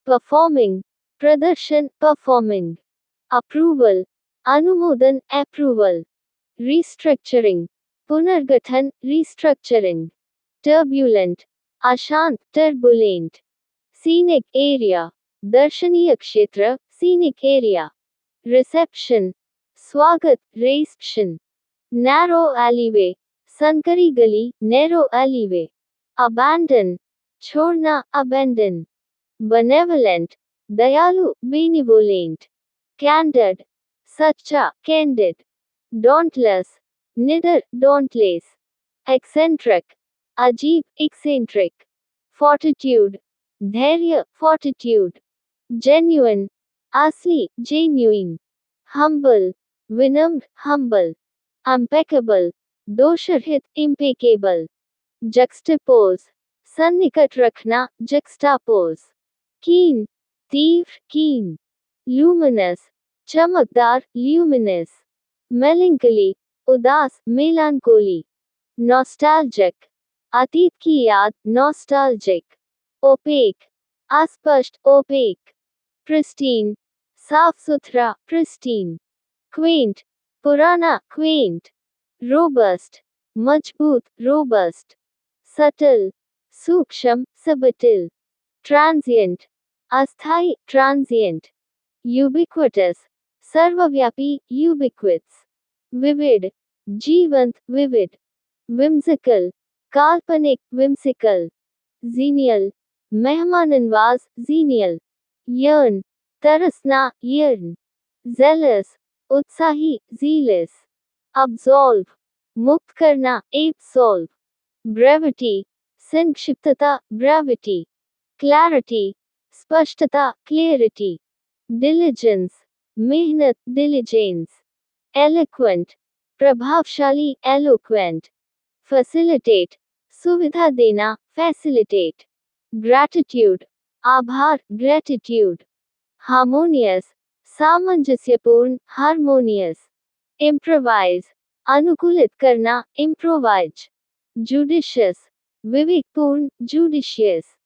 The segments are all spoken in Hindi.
परफॉर्मिंग, प्रदर्शन, परफॉर्मिंग। अप्रूवल, अनुमोदन, अप्रूवल। रिस्ट्रक्चरिंग, पुनर्गठन, रिस्ट्रक्चरिंग। टर्ब्यूलेंट, अशांत, टर्बुलेंट। सीनिक एरिया, दर्शनीय क्षेत्र, सीनिक एरिया। रिसेप्शन, स्वागत, रिसेप्शन। नैरो एलीवे, संकरी गली, नैरो एलीवे। अबैंडन, छोड़ना, अबैंडन। बेनेवलेंट, दयालु, बेनिवोलेंट। कैंडिड, सच्चा, कैंडिड। डॉन्टलेस, निडर, डॉन्टलेस। एक्सेंट्रिक, अजीब, एक्सेंट्रिक। फोर्टिट्यूड, धैर्य, फोर्टिट्यूड। जेन्युइन, असली, जेन्युइन। हम्बल, विनम्र, हम्बल। इम्पेकेबल, दोषरहित, इम्पेकेबल। जक्सटापोज, सन्निकट रखना, जक्सटापोज। कीन, तीव्र, कीन। ल्यूमिनस, चमकदार, ल्यूमिनस। मेलंकली, उदास, मेलानकोली। नॉस्टैल्जिक, अतीत की याद, नॉस्टैल्जिक। ओपेक, अस्पष्ट, ओपेक। प्रिस्टीन, साफ सुथरा, प्रिस्टीन। क्वेंट, पुराना, क्वेंट। रोबस्ट, मजबूत, रोबस्ट। सटल, सूक्ष्म, सबटिल। ट्रांजिएंट, अस्थायी, ट्रांजिएंट। यूबिक्विटस, सर्वव्यापी, यूबिक्विट्स। विविड, जीवंत, विविड। विम्सिकल, काल्पनिक, विम्सिकल। जीनियल, मेहमाननवाज, जीनियल। यर्न, तरसना, यर्न। जेलस, उत्साही, जीलस। अब्सॉल्व, मुक्त करना, एब्सॉल्व। ब्रेविटी, संक्षिप्तता, ब्रेविटी। क्लैरिटी, स्पष्टता, क्लियरिटी। डिलिजेंस, मेहनत, डिलिजेंस। एलोक्वेंट, प्रभावशाली, एलोक्वेंट। फैसिलिटेट, सुविधा देना, फैसिलिटेट। ग्रैटिट्यूड, आभार, ग्रैटिट्यूड। हार्मोनियस, सामंजस्यपूर्ण, हार्मोनियस। इम्प्रोवाइज, अनुकूलित करना, इम्प्रोवाइज। जुडिशियस, विवेकपूर्ण, जुडिशियस।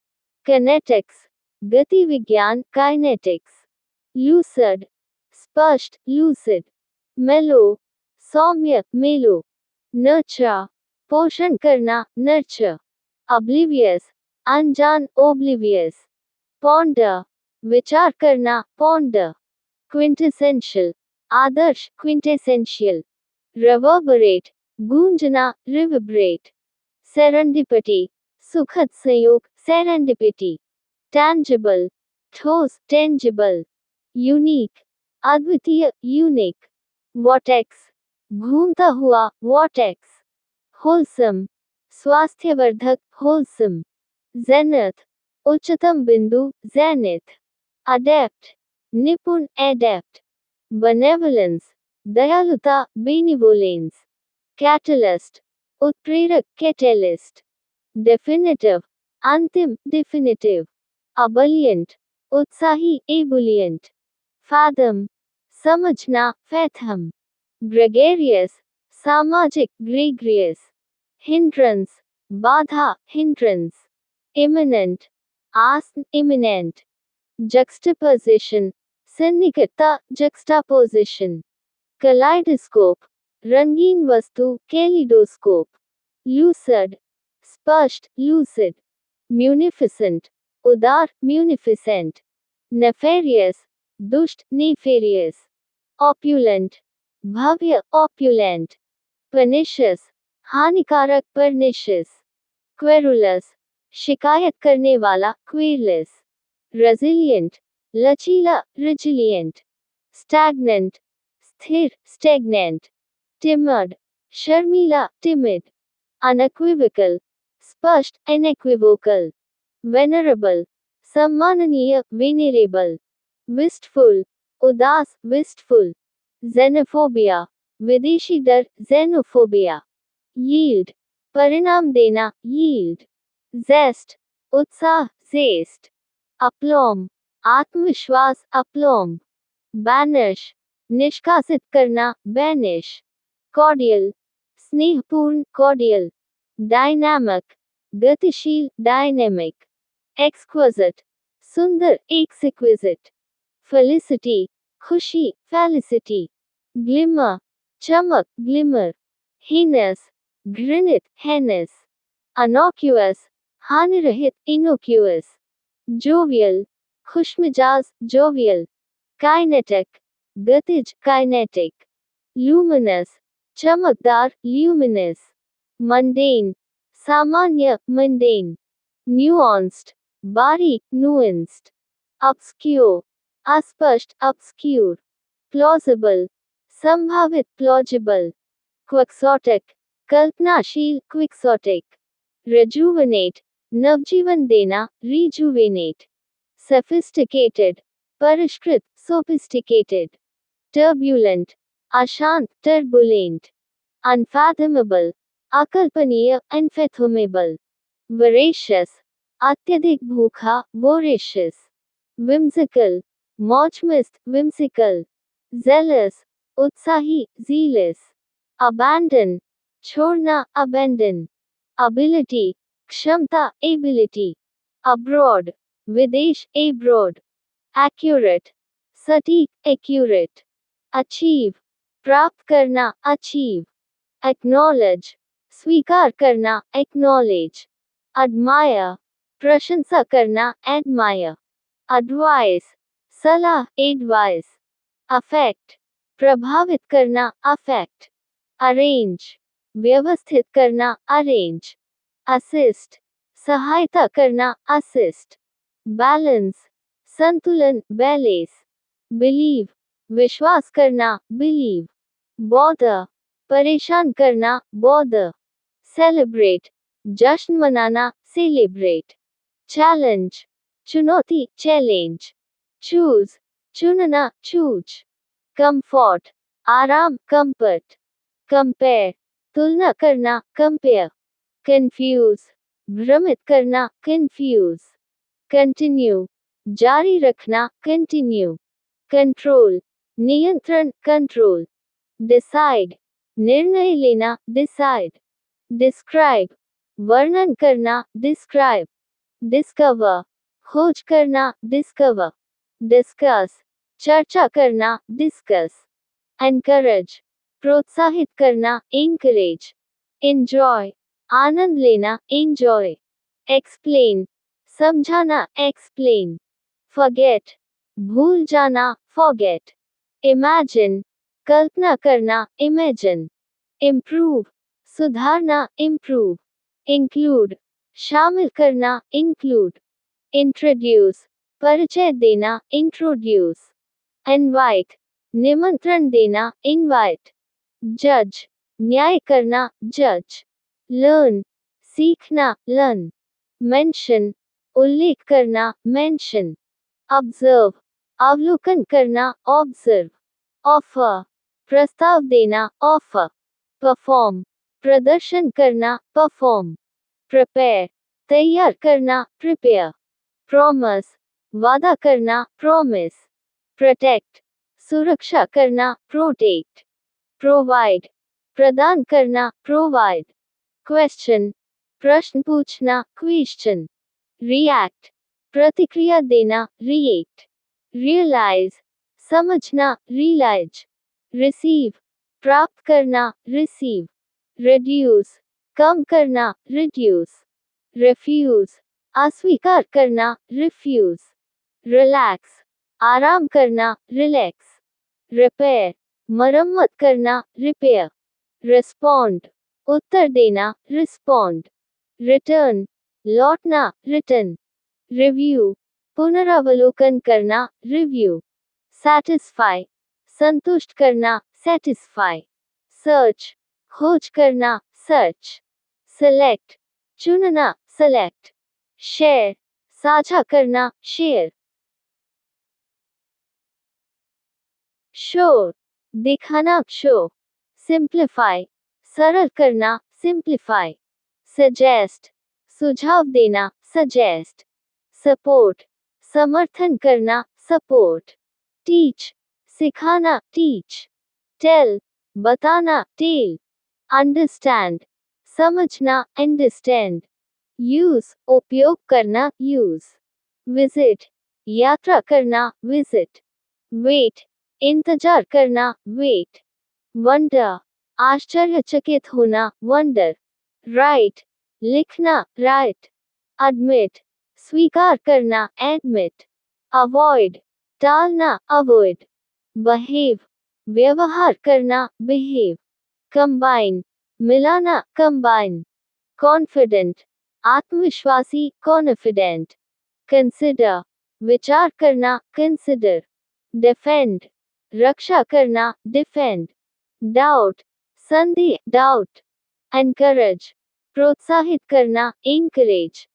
किनेटिक्स, गति विज्ञान, काइनेटिक्स। लूसिड, स्पष्ट, लूसिड। मेलो, सौम्य, मेलो। नर्चर, पोषण करना, नर्चर। ऑब्लिवियस, अनजान, ओब्लिवियस। पॉन्डर, विचार करना, पॉन्डर। क्विंटेसेंशियल, आदर्श, क्विंटेसेंशियल। रिवर्बरेट, गूंजना, रिवर्बरेट। सेरेंडिपिटी, सुखद संयोग, सेरेंडिपिटी। टैंजिबल, ठोस, टेंजिबल। यूनिक, अद्वितीय, यूनिक। वॉटेक्स, घूमता हुआ, वॉटेक्स। होलसम, स्वास्थ्यवर्धक, होलसम। जेनथ, उच्चतम बिंदु, जेनिथ। अडेप्ट, निपुण, एडेप्ट। बेनेवलेंस, दयालुता, बेनिवोलेंस। कैटलिस्ट, उत्प्रेरक, कैटलिस्ट। डेफिनेटिव, अंतिम, डिफिनिटिव। अबलियंट, उत्साही, एबुलियंट। फैथम, समझना, फैथम। ग्रेगेरियस, सामाजिक, ग्रेग्रियस। हिंड्रेंस, बाधा, हिंड्रेंस। इमिनेंट, आसन, इमिनेंट। जक्सटापोजिशन, सन्निकटता, जक्सटापोजिशन। कलाइडोस्कोप, रंगीन वस्तु, कैलिडोस्कोप। लूसिड, स्पष्ट, लूसिड। म्यूनिफिसेंट, उदार, म्यूनिफिसेंट। नेफेरियस, दुष्ट, नेफेरियस। ऑप्युलेंट, भव्य, ऑप्युलेंट। पर्निशियस, हानिकारक, पर्निशियस। क्वेरुलस, शिकायत करने वाला, क्वेरलेस। रेजिलिएंट, लचीला, रिजिलिएंट। स्टैग्नेंट, स्थिर, स्टेगनेंट। टिमड, शर्मीला, टिमिड। अनइक्विवोकल, स्पष्ट, इनइक्विवोकल। वेनरेबल, सम्माननीय, वेनेरेबल। विस्टफुल, उदास, विस्टफुल। जेनोफोबिया, विदेशी डर, जेनोफोबिया। यील्ड, परिणाम देना, यील्ड। जेस्ट, उत्साह, जेस्ट। अप्लॉम, आत्मविश्वास, अप्लॉम। बैनिश, निष्कासित करना, बैनिश। कॉर्डियल, स्नेहपूर्ण, कॉर्डियल। डायनामिक, गतिशील, डायनेमिक। एक्सक्विजिट, सुंदर, एक्सक्विजिट। फेलिसिटी, खुशी, फेलिसिटी। ग्लिमर, चमक, ग्लिमर। हीनस, घृणित, हेनस। अनोक्यूअस, हानिरहित, इनोक्यूअस। जोवियल, खुशमिजाज, जोवियल। काइनेटिक, गतिज, काइनेटिक। ल्यूमिनस, चमकदार, ल्यूमिनस। मंडेन, सामान्य, मंडेन। न्यूआंस्ड, बारीक, नुएंस्ड। ऑब्स्क्योर, अस्पष्ट, ऑब्स्क्यूर। प्लॉजिबल, संभावित, प्लॉजिबल। क्विक्सोटिक, कल्पनाशील, क्विक्सोटिक। रिजुविनेट, नवजीवन देना, रिजुवेनेट। सोफिस्टिकेटेड, परिष्कृत, सोफिस्टिकेटेड। टर्ब्यूलेंट, अशांत, टर्बुलेंट। अनफैथमेबल, अकल्पनीय, अनफैथमेबल। वरेशियस, अत्यधिक भूखा, वोरेशियस। विम्सिकल, मौजमस्त, विम्सिकल। जेलस, उत्साही, जीलस। अबैंडन, छोड़ना, अबैंडन। अबिलिटी, क्षमता, एबिलिटी। अब्रॉड, विदेश, एब्रॉड। एक्यूरेट, सटीक, एक्यूरेट। अचीव, प्राप्त करना, अचीव। एक्नॉलेज, स्वीकार करना, एक्नॉलेज। admire, प्रशंसा करना, admire। advice, सलाह, advice। affect, प्रभावित करना, affect। arrange, व्यवस्थित करना, arrange। assist, सहायता करना, assist। balance, संतुलन, balance। believe, विश्वास करना, believe। bother, परेशान करना, bother। celebrate, जश्न मनाना, सेलिब्रेट। चैलेंज, चुनौती, चैलेंज। चूज, चुनना, चूज। कंफर्ट, आराम, कंफर्ट। कंपेयर, तुलना करना, कंपेयर। कंफ्यूज, भ्रमित करना, कंफ्यूज। कंटिन्यू, जारी रखना, कंटिन्यू। कंट्रोल, नियंत्रण, कंट्रोल। डिसाइड, निर्णय लेना, डिसाइड। डिस्क्राइब, वर्णन करना, डिस्क्राइब। डिस्कवर, खोज करना, डिस्कवर। डिस्कस, चर्चा करना, डिस्कस। एनकरेज, प्रोत्साहित करना, एनकरेज। एंजॉय, आनंद लेना, एंजॉय। एक्सप्लेन, समझाना, एक्सप्लेन। फॉरगेट, भूल जाना, फॉरगेट। इमेजिन, कल्पना करना, इमेजिन। इम्प्रूव, सुधारना, इम्प्रूव। इंक्लूड, शामिल करना, इंक्लूड। इंट्रोड्यूस, परिचय देना, इंट्रोड्यूस। इनवाइट, निमंत्रण देना, इनवाइट। जज, न्याय करना, जज। लर्न, सीखना, लर्न। मेंशन, उल्लेख करना, मेंशन। ऑब्जर्व, अवलोकन करना, ऑब्जर्व। ऑफर, प्रस्ताव देना, ऑफर। परफॉर्म, प्रदर्शन करना, परफॉर्म। प्रिपेयर, तैयार करना, प्रिपेयर। प्रॉमिस, वादा करना, प्रॉमिस। प्रोटेक्ट, सुरक्षा करना, प्रोटेक्ट। प्रोवाइड, प्रदान करना, प्रोवाइड। क्वेश्चन, प्रश्न पूछना, क्वेश्चन। रिएक्ट, प्रतिक्रिया देना, रिएक्ट। रियलाइज, समझना, रियलाइज। रिसीव, प्राप्त करना, रिसीव। रिड्यूस, कम करना, रिड्यूस। रिफ्यूज, अस्वीकार करना, रिफ्यूज। रिलैक्स, आराम करना, रिलैक्स। रिपेयर, मरम्मत करना, रिपेयर। रिस्पॉन्ड, उत्तर देना, रिस्पॉन्ड। रिटर्न, लौटना, रिटर्न। रिव्यू, पुनरावलोकन करना, रिव्यू। सैटिस्फाई, संतुष्ट करना, सेटिस्फाई। सर्च, खोज करना, सर्च। सेलेक्ट, चुनना, सेलेक्ट। शेयर, साझा करना, शेयर। शो, दिखाना, शो। सिंप्लीफाई, सरल करना, सिंप्लीफाई। सजेस्ट, सुझाव देना, सजेस्ट। सपोर्ट, समर्थन करना, सपोर्ट। टीच, सिखाना, टीच। टेल, बताना, टेल। अंडरस्टैंड, समझना, अंडरस्टैंड। यूज, उपयोग करना, यूज। विजिट, यात्रा करना, विजिट। वेट, इंतजार करना, वेट। वंडर, आश्चर्यचकित होना, वंडर। राइट, लिखना, राइट। एडमिट, स्वीकार करना, एडमिट। अवॉइड, टालना, अवॉइड। बिहेव, व्यवहार करना, बिहेव। कंबाइन, मिलाना, कंबाइन। कॉन्फिडेंट, आत्मविश्वासी, कॉन्फिडेंट। कंसिडर, विचार करना, कंसिडर। डिफेंड, रक्षा करना, डिफेंड। डाउट, संदेह, डाउट। एनकरेज, प्रोत्साहित करना, encourage।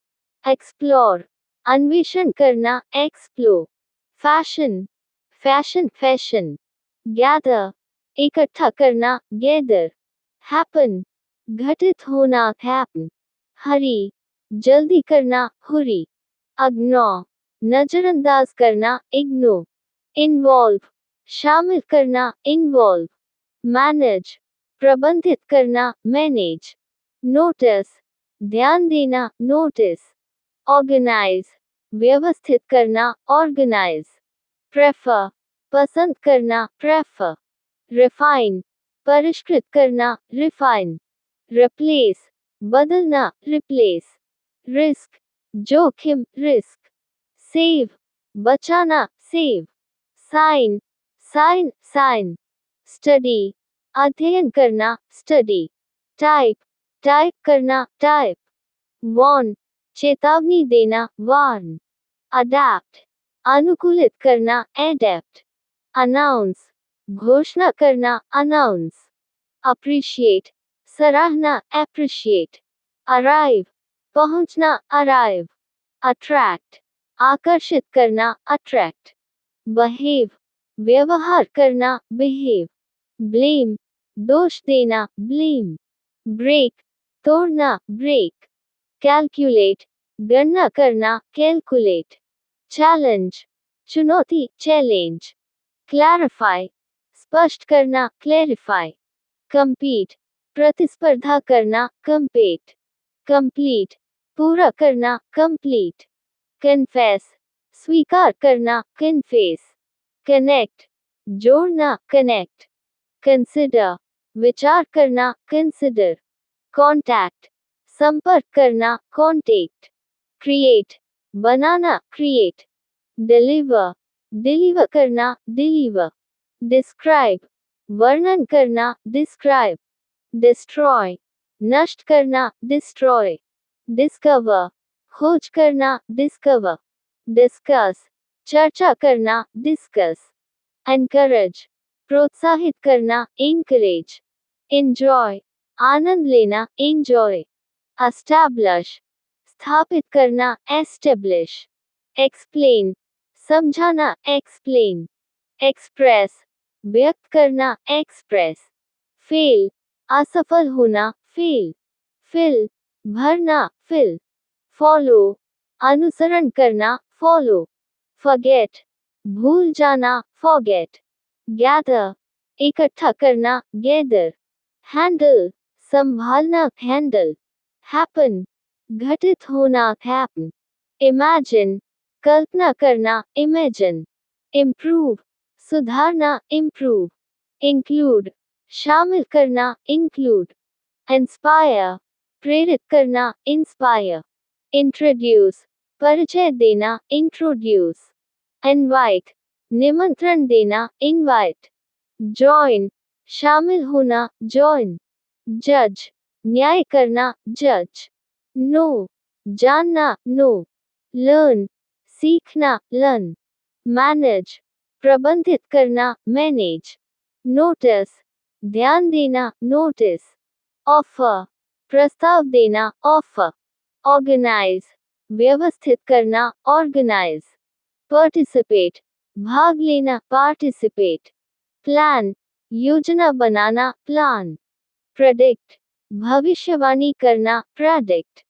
एक्सप्लोर, अन्वेषण करना, explore. Fashion, fashion, fashion. Gather, इकट्ठा करना, गैदर। हैपन, घटित होना, हैपन। हरी, जल्दी करना, हुरी। इग्नोर, नजरअंदाज करना, इग्नोर। इन्वॉल्व, शामिल करना, इन्वॉल्व। मैनेज, प्रबंधित करना, मैनेज। नोटिस, ध्यान देना, नोटिस। ऑर्गेनाइज, व्यवस्थित करना, ऑर्गेनाइज। प्रेफर, पसंद करना, प्रेफर। रिफाइन, परिष्कृत करना, रिफाइन। रिप्लेस, बदलना, रिप्लेस। रिस्क, जोखिम, रिस्क। सेव, बचाना, save. Sign, sign, sign. Study, अध्ययन करना, स्टडी। टाइप, टाइप करना, टाइप। वॉर्न, चेतावनी देना, वार्न। अडैप्ट, अनुकूलित करना, एडेप्ट। अनाउंस, घोषणा करना, अनाउंस। अप्रिशिएट, सराहना, एप्रिशिएट। अराइव, पहुंचना, अराइव। अट्रैक्ट, आकर्षित करना, अट्रैक्ट। बिहेव, व्यवहार करना, बिहेव। ब्लेम, दोष देना, ब्लेम। ब्रेक, तोड़ना, ब्रेक। कैलकुलेट, गणना करना, कैलकुलेट। चैलेंज, चुनौती, चैलेंज। क्लैरिफाई, स्पष्ट करना, क्लैरिफाई। compete, प्रतिस्पर्धा करना, compete। complete, पूरा करना, complete। confess, स्वीकार करना, confess। connect, जोड़ना, connect। consider, विचार करना, consider। contact, संपर्क करना, contact। create, बनाना, create। deliver, डिलीवर करना, deliver। describe, वर्णन करना, डिस्क्राइब। डिस्ट्रॉय, नष्ट करना, डिस्ट्रॉय। डिस्कवर, खोज करना, डिस्कवर। डिस्कस, चर्चा करना, डिस्कस। एनकरेज, प्रोत्साहित करना, encourage। एंजॉय, आनंद लेना, enjoy। एस्टैब्लिश, स्थापित करना, establish। एक्सप्लेन, समझाना, explain। एक्सप्रेस, व्यक्त करना, एक्सप्रेस। फेल, असफल होना, फेल। फिल, भरना, फिल। फॉलो, अनुसरण करना, फॉलो। फॉरगेट, भूल जाना, फॉरगेट। गैदर, इकट्ठा करना, गैदर। हैंडल, संभालना, हैंडल। हैपन, घटित होना, हैपन। इमेजिन, कल्पना करना, इमेजिन। इम्प्रूव, सुधारना, इम्प्रूव। इंक्लूड, शामिल करना, इंक्लूड। इंस्पायर, प्रेरित करना, इंस्पायर। इंट्रोड्यूस, परिचय देना, इंट्रोड्यूस। इनवाइट, निमंत्रण देना, इनवाइट। जॉइन, शामिल होना, जॉइन। जज, न्याय करना, जज। नो, जानना, नो। लर्न, सीखना, लर्न। मैनेज, प्रबंधित करना, मैनेज। नोटिस, ध्यान देना, नोटिस। ऑफर, प्रस्ताव देना, ऑफर। ऑर्गेनाइज, व्यवस्थित करना, ऑर्गेनाइज। पार्टिसिपेट, भाग लेना, पार्टिसिपेट। प्लान, योजना बनाना, प्लान। प्रेडिक्ट, भविष्यवाणी करना, प्रेडिक्ट।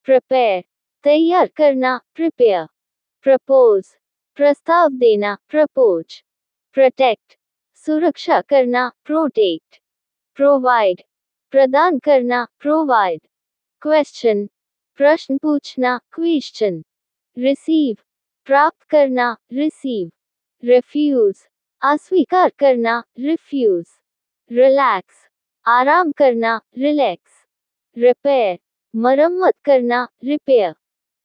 प्रिपेयर, तैयार करना, प्रिपेयर। प्रपोज, प्रस्ताव देना, प्रपोज। प्रोटेक्ट, सुरक्षा करना, प्रोटेक्ट। प्रोवाइड, प्रदान करना, प्रोवाइड। क्वेश्चन, प्रश्न पूछना, क्वेश्चन। रिसीव, प्राप्त करना, रिसीव, रिफ्यूज, अस्वीकार करना, रिफ्यूज, रिलैक्स, आराम करना, रिलैक्स, रिपेयर, मरम्मत करना, रिपेयर,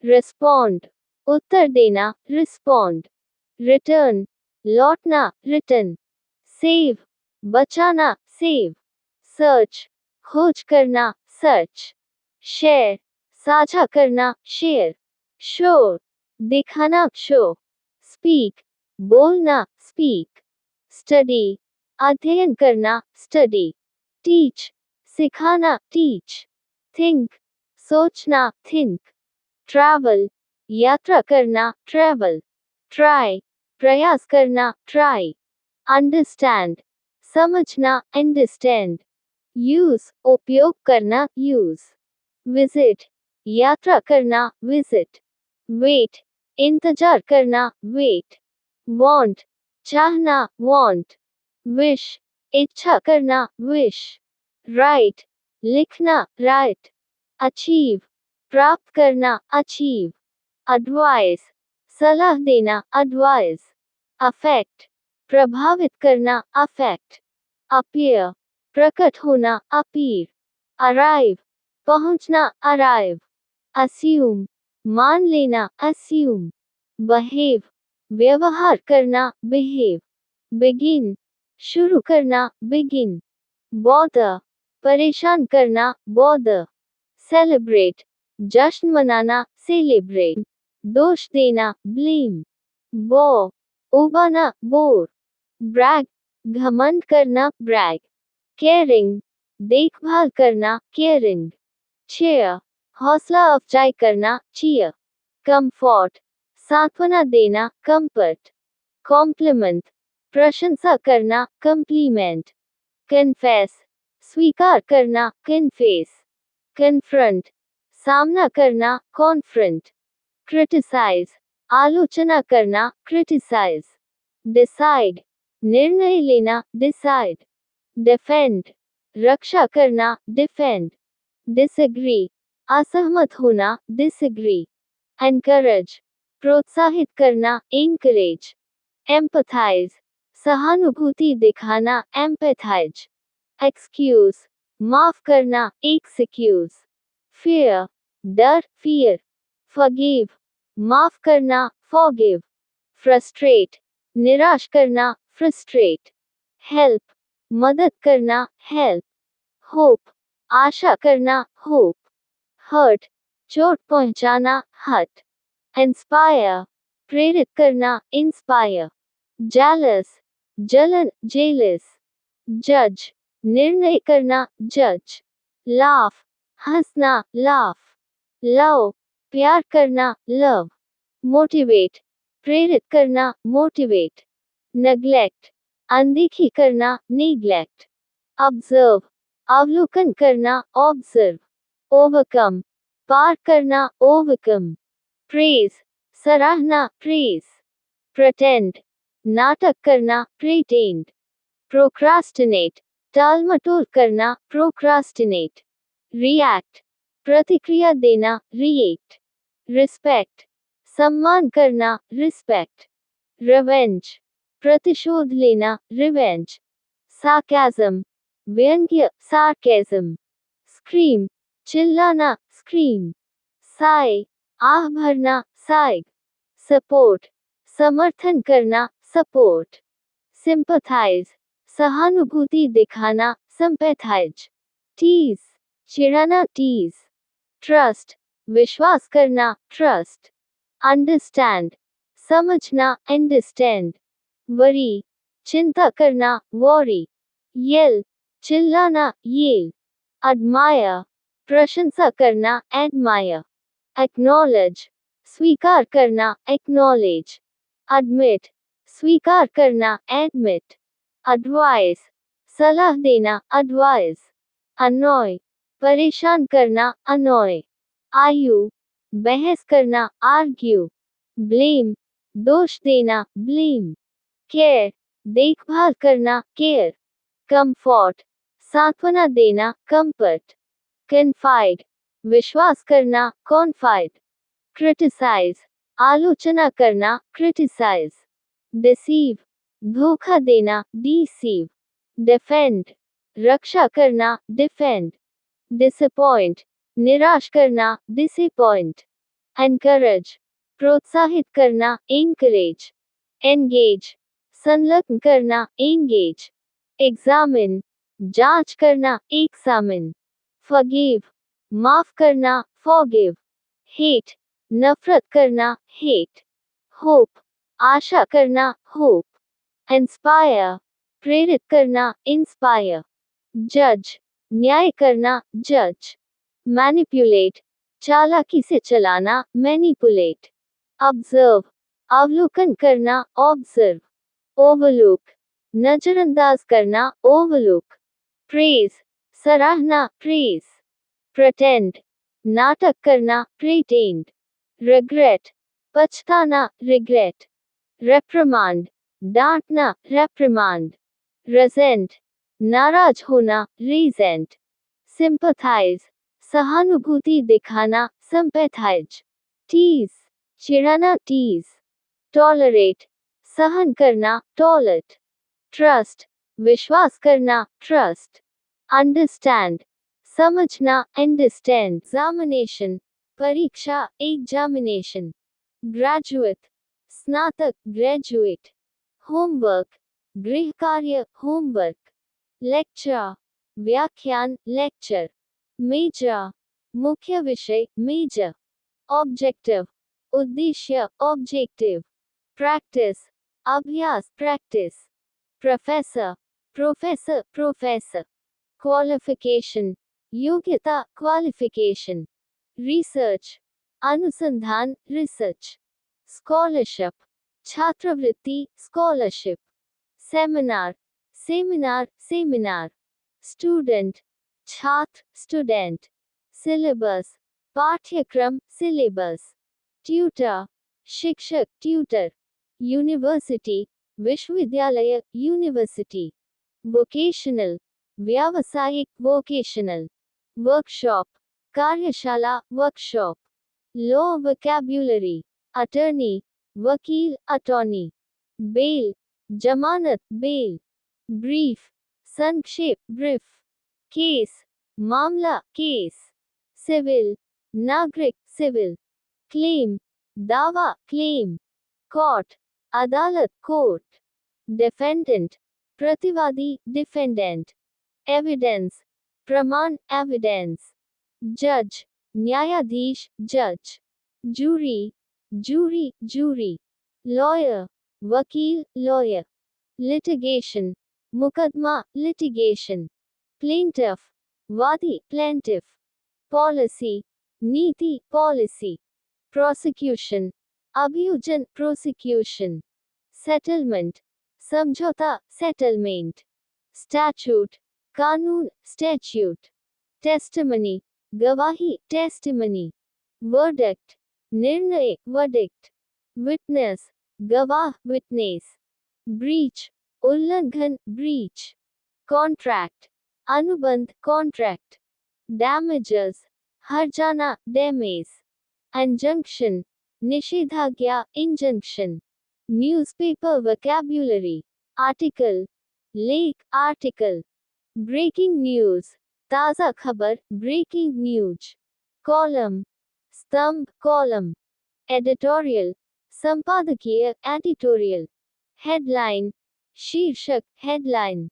रिस्पॉन्ड, उत्तर देना, रिस्पॉन्ड, रिटर्न, लौटना, रिटर्न, सेव, बचाना, सेव, सर्च, खोज करना, सर्च, शेयर, साझा करना, शेयर, शो, दिखाना, शो, स्पीक, बोलना, स्पीक, स्टडी, अध्ययन करना, स्टडी, टीच, सिखाना, टीच, थिंक, सोचना, थिंक, ट्रैवल, यात्रा करना, ट्रैवल, ट्राई, प्रयास करना, ट्राई, अंडरस्टैंड, समझना, अंडरस्टैंड, यूज, उपयोग करना, यूज, विजिट, यात्रा करना, विजिट, वेट, इंतजार करना, वेट, वांट, चाहना, वांट, विश, इच्छा करना, विश, राइट, लिखना, राइट, अचीव, प्राप्त करना, अचीव, एडवाइस, सलाह देना, एडवाइस, अफेक्ट, प्रभावित करना, अफेक्ट, अपीयर, प्रकट होना, अपीर, अराइव, पहुंचना, अराइव, अस्यूम, मान लेना, अस्यूम, बहेव, व्यवहार करना, बिहेव, बिगिन, शुरू करना, बिगिन, बॉदर, परेशान करना, बॉदर, सेलिब्रेट, जश्न मनाना, सेलिब्रेट, दोष देना, ब्लेम, बो, उबाना, बोर, ब्रैग, घमंड करना, ब्रैग, केयरिंग, देखभाल करना, केयरिंग, चेयर, हौसला अफजाई करना, चीयर, कंफर्ट, सांत्वना देना, कंफर्ट, कॉम्प्लीमेंट, प्रशंसा करना, कंप्लीमेंट, कन्फेस, स्वीकार करना, कन्फेस, कन्फ्रंट, सामना करना, कॉन्फ्रंट, क्रिटिसाइज, आलोचना करना, क्रिटिसाइज, डिसाइड, निर्णय लेना, डिसाइड, डिफेंड, रक्षा करना, डिफेंड, डिसएग्री, असहमत होना, डिसएग्री, एनकरेज, प्रोत्साहित करना, एनकरेज, एम्पथाइज, सहानुभूति दिखाना, एम्पैथाइज, एक्सक्यूज, माफ करना, एक्सक्यूज, फियर, डर, फियर, फॉरगिव, माफ करना, फॉरगिव, फ्रस्ट्रेट, निराश करना, फ्रस्ट्रेट, हेल्प, मदद करना, हेल्प, होप, आशा करना, होप, हर्ट, चोट पहुंचाना, हर्ट, इंस्पायर, प्रेरित करना, इंस्पायर, जेलस, जलन, जेलस, जज, निर्णय करना, जज, लाफ, हंसना, लाफ, लव, प्यार करना, लव, मोटिवेट, प्रेरित करना, मोटिवेट, नेग्लेक्ट, अनदेखी करना, नेग्लेक्ट, ऑब्जर्व, अवलोकन करना, ऑब्जर्व, ओवरकम, पार करना, ओवरकम, प्रेज, सराहना, प्रेज, प्रेटेंड, नाटक करना, प्रेटेंड, प्रोक्रास्टिनेट, टालमटोल करना, प्रोक्रास्टिनेट, रिएक्ट, प्रतिक्रिया देना, रिएक्ट, रिस्पेक्ट, सम्मान करना, रिस्पेक्ट, रिवेंज, प्रतिशोध लेना, रिवेंज, सार्कैज़म, व्यंग्य, सार्कैज़म, स्क्रीम, चिल्लाना, स्क्रीम, साय, आह भरना, साइग, सपोर्ट, समर्थन करना, सपोर्ट, सिंपथाइज, सहानुभूति दिखाना, सिंपैथाइज, टीज, चिढ़ाना, टीज, ट्रस्ट, विश्वास करना, ट्रस्ट, अंडरस्टैंड, समझना, अंडरस्टैंड, वरी, चिंता करना, वॉरी, येल, चिल्लाना, येल, एडमायर, प्रशंसा करना, एडमायर, एक्नॉलेज, स्वीकार करना, एक्नॉलेज, एडमिट, स्वीकार करना, एडमिट, एडवाइस, सलाह देना, एडवाइस, अनॉय, परेशान करना, अनॉय, आयु, बहस करना, आर्ग्यू, ब्लेम, दोष देना, ब्लेम, केयर, देखभाल करना, केयर, कंफर्ट, सांत्वना देना, कंफर्ट, कन्फाइड, विश्वास करना, कॉन्फाइड, क्रिटिसाइज, आलोचना करना, क्रिटिसाइज। डिसीव, धोखा देना, डिसीव। डिफेंड, रक्षा करना, डिफेंड। डिसअपॉइंट, निराश करना, डिसअपॉइंट। एनकरेज, प्रोत्साहित करना, एनकरेज। एंगेज, संलग्न करना, एंगेज। एग्जामिन, जांच करना, एग्जामिन। फॉरगिव, माफ करना, फॉरगिव। हेट, नफरत करना, हेट। होप, आशा करना, होप। इंस्पायर, प्रेरित करना, इंस्पायर। जज, न्याय करना, जज। मैनिपुलेट, चालाकी से चलाना, मैनिपुलेट। ऑब्जर्व, अवलोकन करना, ऑब्जर्व। ओवरलुक, नजरअंदाज करना, ओवरलुक। प्रेज, सराहना, प्रेज। प्रेटेंड, नाटक करना, प्रेटेंड। रिग्रेट, पछताना, रिग्रेट। रेप्रिमांड, डांटना, रेप्रिमांड। रेजेंट, नाराज होना, रीजेंट। सिंपथाइज, सहानुभूति दिखाना, सिंपैथाइज। टीज, चिढ़ाना, टीज। टॉलरेट, सहन करना, टॉलरेट। ट्रस्ट, विश्वास करना, ट्रस्ट। अंडरस्टैंड, समझना, अंडरस्टैंड। एग्जामिनेशन, परीक्षा, एग्जामिनेशन। ग्रेजुएट, स्नातक, ग्रेजुएट। होमवर्क, गृह कार्य, होमवर्क। लेक्चर, व्याख्यान, लेक्चर। मेजर, मुख्य विषय, मेजर। ऑब्जेक्टिव, उद्देश्य, ऑब्जेक्टिव। प्रैक्टिस, अभ्यास, practice. Professor, professor, professor. Qualification, योग्यता, क्वालिफिकेशन। रिसर्च, अनुसंधान, रिसर्च। स्कॉलरशिप, छात्रवृत्ति, scholarship. Seminar, seminar, seminar. Student, छात्र, स्टूडेंट। सिलेबस, पाठ्यक्रम, सिलेबस। ट्यूटर, शिक्षक, ट्यूटर। यूनिवर्सिटी, विश्वविद्यालय, यूनिवर्सिटी। वोकेशनल, व्यावसायिक, वोकेशनल। वर्कशॉप, कार्यशाला, वर्कशॉप। लॉ वोकैब्युलरी, अटर्नी, वकील, अटॉर्नी। बेल, जमानत, बेल। ब्रीफ, संक्षेप, ब्रीफ। केस, मामला, केस। सिविल, नागरिक, सिविल। क्लेम, दावा, क्लेम। कोर्ट, अदालत, कोर्ट। डिफेंडेंट, प्रतिवादी, डिफेंडेंट। एविडेंस, प्रमाण, एविडेंस। जज, न्यायाधीश, जज। Jury, jury, jury. लॉयर, वकील, लॉयर। लिटिगेशन, मुकदमा, लिटिगेशन। प्लेंटिफ, वादी, प्लेंटिफ। पॉलिसी, नीति, पॉलिसी। प्रोसिक्यूशन, अभियोजन, प्रोसिक्यूशन। सेटलमेंट, समझौता, सेटलमेंट। स्टैट्यूट, कानून, स्टैट्यूट। टेस्टिमनी, गवाही, टेस्टिमनी। वर्डिक्ट, निर्णय, वर्डिक्ट। विटनेस, गवाह, विटनेस। ब्रीच, उल्लंघन, ब्रीच। कॉन्ट्रैक्ट, अनुबंध, कॉन्ट्रैक्ट। डैमेजेस, हर्जाना, डैमेज। इंजंक्शन, निषेधाज्ञा, इंजंक्शन। न्यूज़पेपर वोकैब्युलरी, आर्टिकल, लेख, आर्टिकल। ब्रेकिंग न्यूज़, ताज़ा खबर, ब्रेकिंग न्यूज। कॉलम, स्तंभ, कॉलम। एडिटोरियल, संपादकीय, एडिटोरियल। हेडलाइन, शीर्षक, हेडलाइन।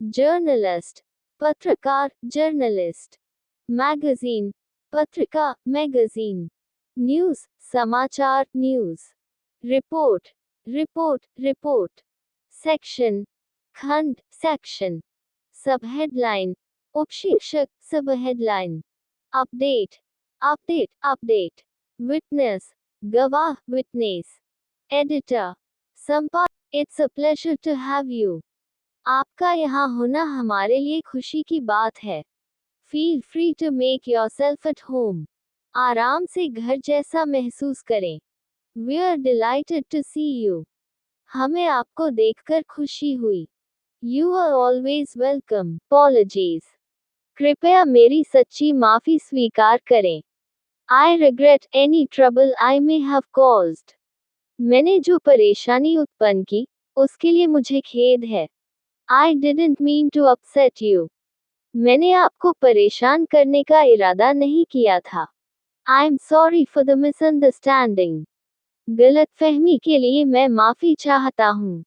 जर्नलिस्ट, पत्रकार, जर्नलिस्ट। मैगजीन, पत्रिका, मैगजीन। न्यूज़, समाचार, news. Report, report, report. Section, खंड, सेक्शन। सब headline, उपशीर्षक, sub headline. Update, update, update. Witness, गवाह, विटनेस। एडिटर, संपादक। It's a pleasure to have you. आपका यहाँ होना हमारे लिए खुशी की बात है। Feel free to make yourself at home. आराम से घर जैसा महसूस करें। We are delighted to see you. हमें आपको देखकर खुशी हुई। You are always welcome. Apologies, कृपया मेरी सच्ची माफी स्वीकार करें। I regret any trouble I may have caused. मैंने जो परेशानी उत्पन्न की, उसके लिए मुझे खेद है. I didn't mean to upset you. मैंने आपको परेशान करने का इरादा नहीं किया था. I'm sorry for the misunderstanding. गलतफहमी के लिए मैं माफी चाहता हूँ.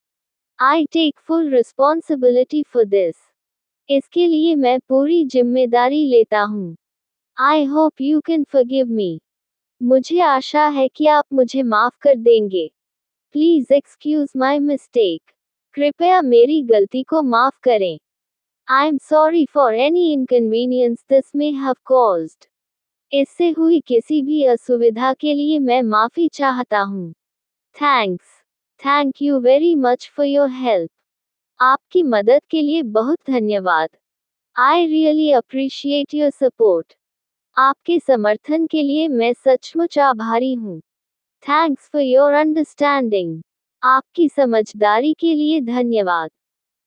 I take full responsibility for this. इसके लिए मैं पूरी जिम्मेदारी लेता हूँ. I hope you can forgive me. मुझे आशा है कि आप मुझे माफ कर देंगे. Please excuse my mistake. कृपया मेरी गलती को माफ करें. I'm sorry for any inconvenience this may have caused. इससे हुई किसी भी असुविधा के लिए मैं माफी चाहता हूँ. Thanks. Thank you very much for your help. आपकी मदद के लिए बहुत धन्यवाद. I really appreciate your support. आपके समर्थन के लिए मैं सचमुच आभारी हूँ. Thanks for your understanding. आपकी समझदारी के लिए धन्यवाद.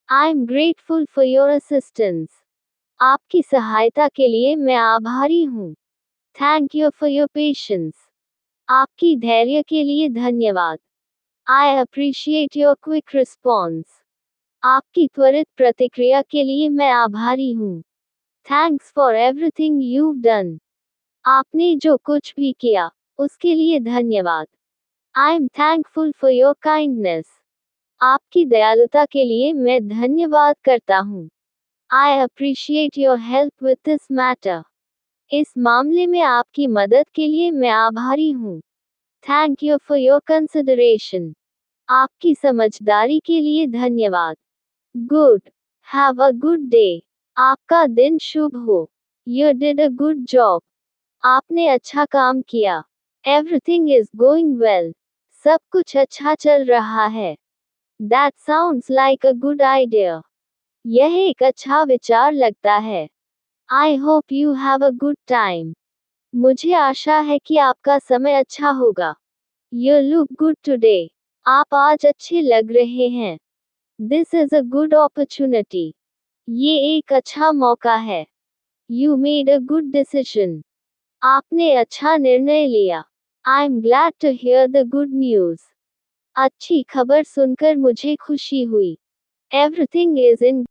I'm grateful for your assistance. आपकी सहायता के लिए मैं आभारी हूँ. Thank you for your patience. आपकी धैर्य के लिए धन्यवाद. I appreciate your quick response. आपकी त्वरित प्रतिक्रिया के लिए मैं आभारी हूँ. Thanks for everything you've done. आपने जो कुछ भी किया, उसके लिए धन्यवाद. I'm thankful for your kindness. आपकी दयालुता के लिए मैं धन्यवाद करता हूँ. I appreciate your help with this matter. इस मामले में आपकी मदद के लिए मैं आभारी हूँ. Thank you for your consideration. आपकी समझदारी के लिए धन्यवाद. Good. Have a good day. आपका दिन शुभ हो. You did a good job. आपने अच्छा काम किया. Everything is going well. सब कुछ अच्छा चल रहा है. That sounds like a good idea. यह एक अच्छा विचार लगता है. I hope you have a good time. मुझे आशा है कि आपका समय अच्छा होगा. You look good today. आप आज अच्छे लग रहे हैं. This is a good opportunity. ये एक अच्छा मौका है. You made a good decision. आपने अच्छा निर्णय लिया. I'm glad to hear the good news. अच्छी खबर सुनकर मुझे खुशी हुई. Everything is in